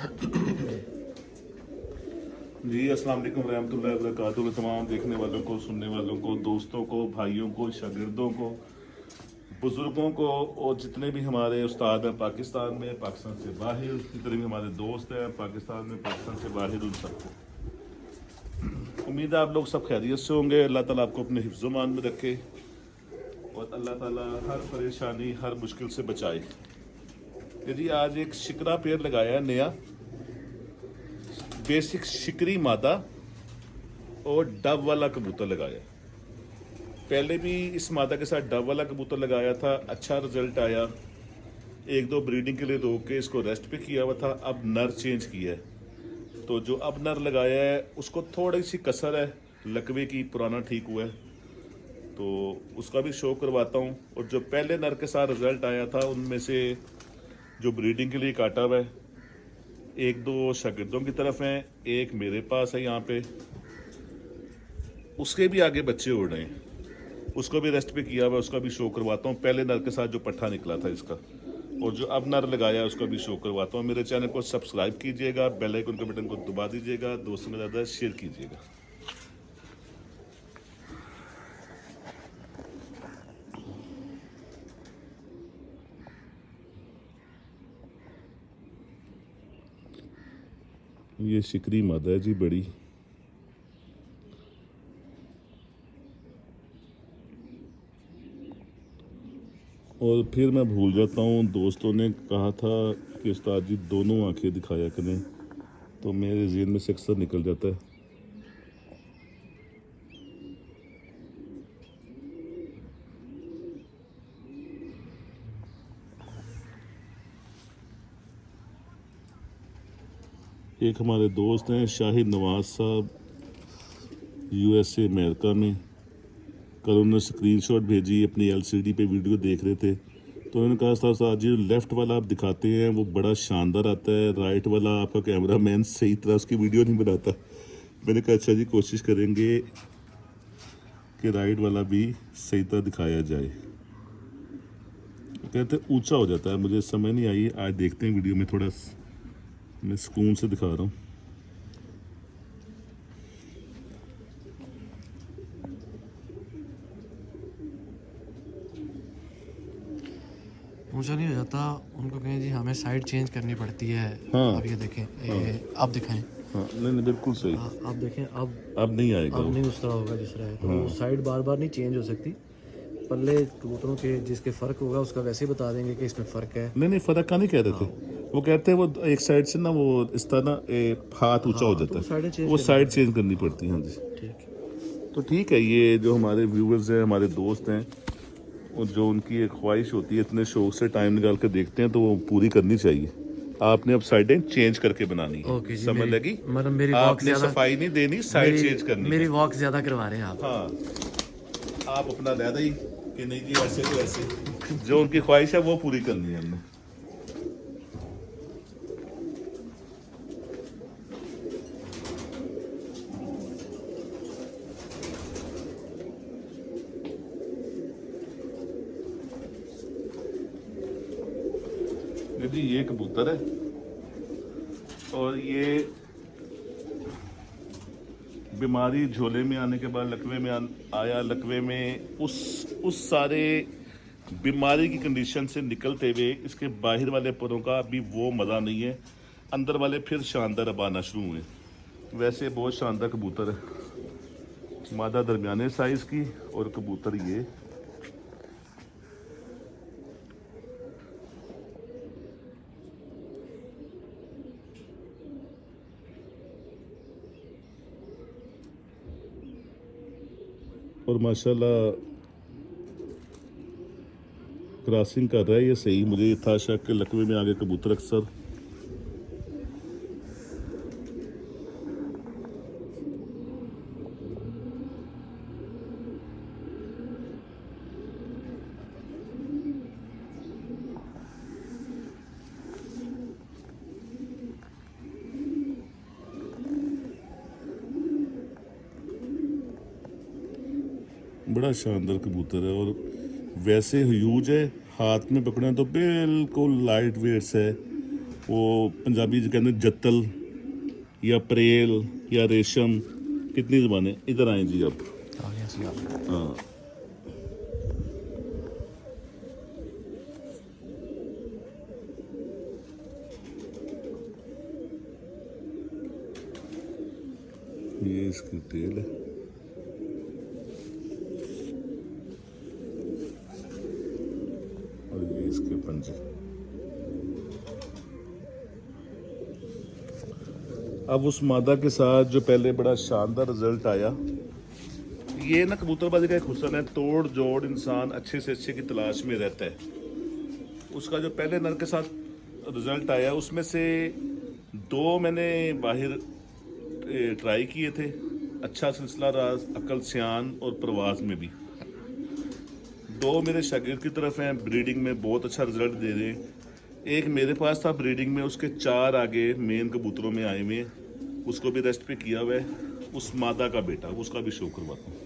जी अस्सलाम वालेकुम रहमतुल्लाहि व बरकातुहू। तमाम देखने वालों को, सुनने वालों को, दोस्तों को, भाइयों को, शागिर्दों को, बुज़ुर्गों को और जितने भी हमारे उस्ताद हैं पाकिस्तान में, पाकिस्तान से बाहर, जितने भी हमारे दोस्त हैं पाकिस्तान में, पाकिस्तान से बाहर, उन सबको उम्मीद है आप लोग सब खैरियत से होंगे। अल्लाह ताला आपको अपने हिफ्ज़-ओ-मान में रखे और अल्लाह ताला हर परेशानी, हर मुश्किल से बचाए। ये जी आज एक शिकरा पेड़ लगाया है नया, बेसिक शिकरी मादा और डब वाला कबूतर लगाया है। पहले भी इस मादा के साथ डब वाला कबूतर लगाया था, अच्छा रिजल्ट आया। एक दो ब्रीडिंग के लिए रोक के इसको रेस्ट पे किया हुआ था, अब नर चेंज किया है। तो जो अब नर लगाया है उसको थोड़ी सी कसर है, लकवे की पुराना ठीक हुआ है, तो उसका भी शो करवाता हूँ। और जो पहले नर के साथ रिजल्ट आया था उनमें से जो ब्रीडिंग के लिए काटा हुआ है, एक दो शागिर्दों की तरफ हैं, एक मेरे पास है यहाँ पे। उसके भी आगे बच्चे उड़ रहे हैं, उसको भी रेस्ट पे किया हुआ है, उसका भी शो करवाता हूँ। पहले नर के साथ जो पट्ठा निकला था इसका, और जो अब नर लगाया है उसका भी शो करवाता हूँ। मेरे चैनल को सब्सक्राइब कीजिएगा, बेल आइकन के बटन को दबा दीजिएगा, दोस्तों में ज़्यादा शेयर कीजिएगा। ये शिकरी मादा है जी बड़ी। और फिर मैं भूल जाता हूँ, दोस्तों ने कहा था कि उस्ताद जी दोनों आंखें दिखाया करें, तो मेरे ज़हन में से अक्सर निकल जाता है। एक हमारे दोस्त हैं शाहिद नवाज साहब, USA अमेरिका में। कल उन्होंने स्क्रीनशॉट भेजी, अपनी LCD पे वीडियो देख रहे थे, तो उन्होंने कहा उस्ताद जी लेफ़्ट वाला आप दिखाते हैं वो बड़ा शानदार आता है, राइट वाला आपका कैमरा मैन सही तरह उसकी वीडियो नहीं बनाता। मैंने कहा अच्छा जी, कोशिश करेंगे कि राइट वाला भी सही तरह दिखाया जाए। कहते ऊंचा हो जाता है, मुझे समझ नहीं आई, आज देखते हैं वीडियो में। थोड़ा मैं सुकून से दिखा रहा हूँ। ऊंचा नहीं हो जाता, उनको कहें जी हमें साइड चेंज करनी पड़ती है। हाँ अब ये देखें, अब दिखाएं। हाँ, नहीं नहीं बिल्कुल सही। अब देखें, अब नहीं आएगा अब वो। नहीं उस तरह होगा जिस तरह है, तो साइड बार बार नहीं चेंज हो सकती। पल्ले कबूतरों के जिसके फ़र्क होगा उसका वैसे ही बता देंगे कि इसमें फ़र्क है। नहीं नहीं, फ़र्क का नहीं कह रहे थे। वो कहते हैं वो एक साइड से ना, वो इस तरह ना हाथ ऊंचा हो तो जाता वो साइडें है, चेंज वो करनी साइड पड़ती चेंज करनी पड़ती है। हाँ जी, है। ठीक। तो ठीक है। ये जो हमारे व्यूवर्स हैं, हमारे दोस्त हैं, और जो उनकी एक ख्वाहिश होती है, इतने शौक से टाइम निकाल कर देखते हैं, तो वो पूरी करनी चाहिए। आपने अब साइडें चेंज करके बनानी है, ओके जी, समझ लगी? मतलब मेरी वॉक आपने ज़्यादा, सफाई नहीं देनी, साइड चेंज करनी मेरी है। वॉक ज़्यादा करवा रहे हैं आप। हाँ, आप अपना दादा ही कि नहीं जी ऐसे तो ऐसे, जो उनकी ख्वाहिश है वो पूरी करनी है हमने। जी ये कबूतर है, और ये बीमारी झोले में आने के बाद लकवे में आया। लकवे में उस सारे बीमारी की कंडीशन से निकलते हुए इसके बाहर वाले परों का अभी वो मज़ा नहीं है, अंदर वाले फिर शानदार अब आना शुरू हुए। वैसे बहुत शानदार कबूतर है, मादा दरमियाने साइज़ की, और कबूतर ये। और माशाल्लाह क्रॉसिंग कर रहा है ये सही। मुझे था शक कि लकवे में आगे कबूतर अक्सर बड़ा शानदार कबूतर है, और वैसे ह्यूज है, हाथ में पकड़े तो बिल्कुल लाइट वेट्स है, वो पंजाबी जो कहते हैं जत्तल या प्रेल या रेशम, कितनी ज़बानें। इधर आए जी आप। हाँ, ये इसकी टेल है। और ये इसके पंजे। अब उस मादा के साथ जो पहले बड़ा शानदार रिजल्ट आया, ये ना कबूतरबाजी का एक हुस्न है, तोड़ जोड़ इंसान अच्छे से अच्छे की तलाश में रहता है। उसका जो पहले नर के साथ रिजल्ट आया, उसमें से 2 मैंने बाहर ट्राई किए थे, अच्छा सिलसिला रहा अकल सियान और प्रवास में भी। 2 मेरे शागिर्द की तरफ हैं, ब्रीडिंग में बहुत अच्छा रिजल्ट दे रहे हैं। एक मेरे पास था ब्रीडिंग में, उसके 4 आगे मेन कबूतरों में आए हुए हैं, उसको भी रेस्ट पे किया हुआ है। उस मादा का बेटा, उसका भी शो करवाता हूँ।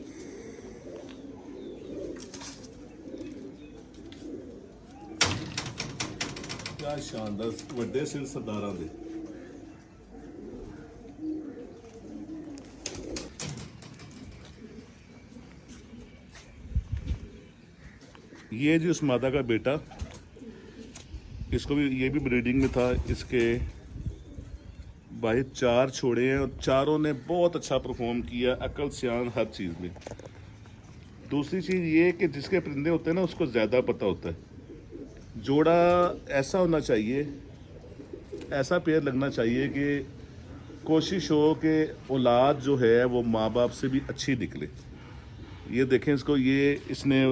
क्या शानदार वड्डे सिर सरदारां दे। ये जी उस मादा का बेटा, इसको भी, ये भी ब्रीडिंग में था। इसके भाई 4 छोड़े हैं और चारों ने बहुत अच्छा परफॉर्म किया, अकल सियान हर चीज़ में। दूसरी चीज़ ये कि जिसके परिंदे होते हैं ना, उसको ज़्यादा पता होता है। जोड़ा ऐसा होना चाहिए, ऐसा पेयर लगना चाहिए कि कोशिश हो कि औलाद जो है वो माँ बाप से भी अच्छी निकले। ये देखें इसको, ये इसने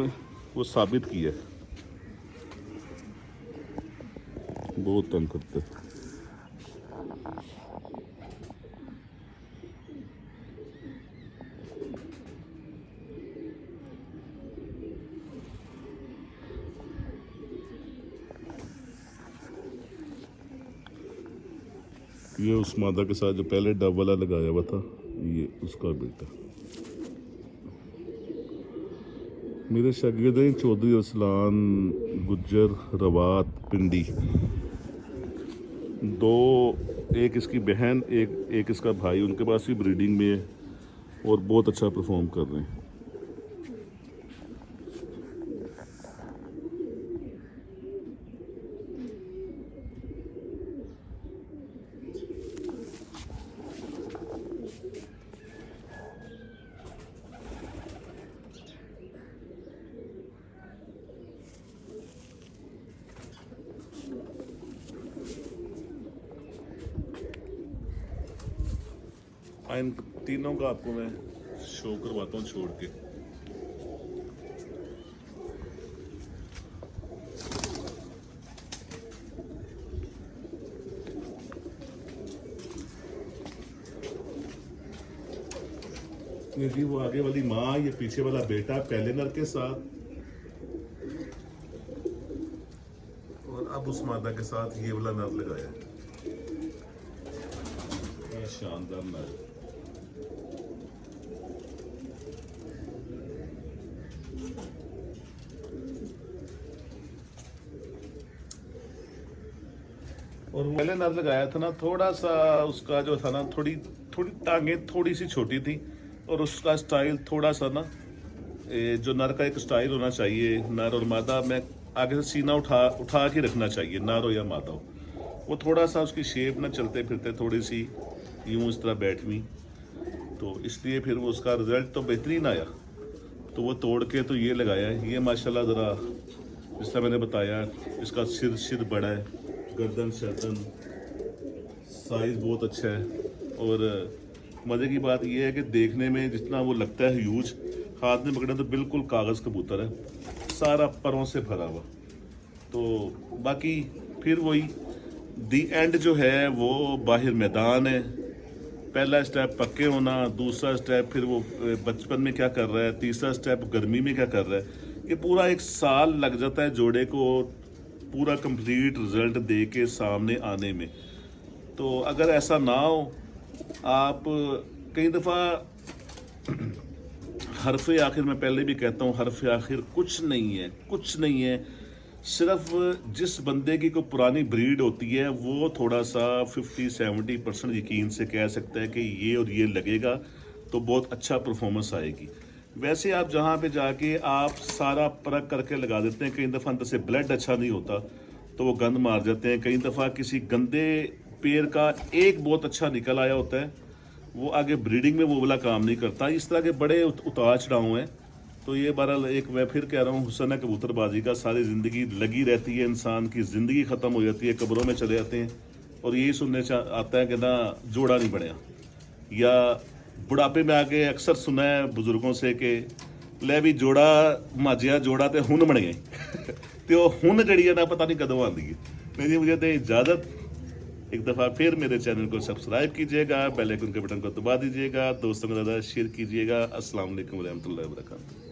वो साबित किया है। बहुत तंग करते हैं। ये उस मादा के साथ जो पहले डब वाला लगाया हुआ था, ये उसका बेटा। मेरे शागिर्द हैं चौधरी अरसलान, गुज्जर, रवात, पिंडी। 2, एक इसकी बहन, एक इसका भाई, उनके पास भी ब्रीडिंग में है और बहुत अच्छा परफॉर्म कर रहे हैं। इन तीनों का आपको मैं शो करवाता हूँ छोड़ के। ये जी वो आगे वाली माँ, ये पीछे वाला बेटा पहले नर के साथ, और अब उस मादा के साथ ये वाला नर लगाया है। ये शानदार नर। और पहले नर लगाया था ना, थोड़ा सा उसका जो था ना, थोड़ी टांगें थोड़ी सी छोटी थी, और उसका स्टाइल थोड़ा सा ना, जो नर का एक स्टाइल होना चाहिए, नर और मादा में आगे से सीना उठा के रखना चाहिए, नर हो या मादा हो। वो थोड़ा सा उसकी शेप ना चलते फिरते थोड़ी सी यूं इस तरह बैठवी, तो इसलिए फिर वो उसका रिजल्ट तो बेहतरीन आया। तो वो तोड़ के तो ये लगाया है। ये माशाल्लाह ज़रा जिस तरह मैंने बताया, इसका सिर बड़ा है, गर्दन शर्दन साइज़ बहुत अच्छा है। और मज़े की बात यह है कि देखने में जितना वो लगता है ह्यूज, हाथ में पकड़े तो बिल्कुल कागज़ कबूतर है, सारा परों से भरा हुआ। तो बाकी फिर वही दी एंड जो है वो बाहर मैदान है। पहला स्टेप पक्के होना, दूसरा स्टेप फिर वो बचपन में क्या कर रहा है, तीसरा स्टेप गर्मी में क्या कर रहा है। ये पूरा 1 साल लग जाता है जोड़े को पूरा कंप्लीट रिजल्ट दे के सामने आने में। तो अगर ऐसा ना हो, आप कई दफ़ा हरफ आखिर, मैं पहले भी कहता हूँ, हरफ आखिर कुछ नहीं है, कुछ नहीं है। सिर्फ जिस बंदे की कोई पुरानी ब्रीड होती है वो थोड़ा सा 50-70% यकीन से कह सकता है कि ये और ये लगेगा तो बहुत अच्छा परफॉर्मेंस आएगी। वैसे आप जहाँ पे जाके आप सारा परख करके लगा देते हैं, कई दफ़ा अंदर से ब्लड अच्छा नहीं होता तो वो गंद मार जाते हैं। कई दफ़ा किसी गंदे पेड़ का एक बहुत अच्छा निकल आया होता है, वो आगे ब्रीडिंग में वो वाला काम नहीं करता। इस तरह के बड़े उतार चढ़ाव हैं। तो ये बहरहाल एक मैं फिर कह रहा हूँ हुस्न है कबूतरबाजी का, सारी ज़िंदगी लगी रहती है, इंसान की ज़िंदगी ख़त्म हो जाती है, कब्रों में चले जाते हैं और यही सुनने आता है कि ना जोड़ा नहीं बढ़िया। या बुढ़ापे में आके अक्सर सुना है बुजुर्गों से कि ले भी जोड़ा माजिया जोड़ा तो हुन बन गए तो हुन जड़ी है ना पता नहीं कदों आती है। मेरी मुझे तो इजाज़त। एक दफ़ा फिर मेरे चैनल को सब्सक्राइब कीजिएगा, बेल आइकन के बटन को दबा दीजिएगा, दोस्तों के साथ शेयर कीजिएगा। अस्सलाम वालेकुम रहमतुल्लाहि व बरकातहू।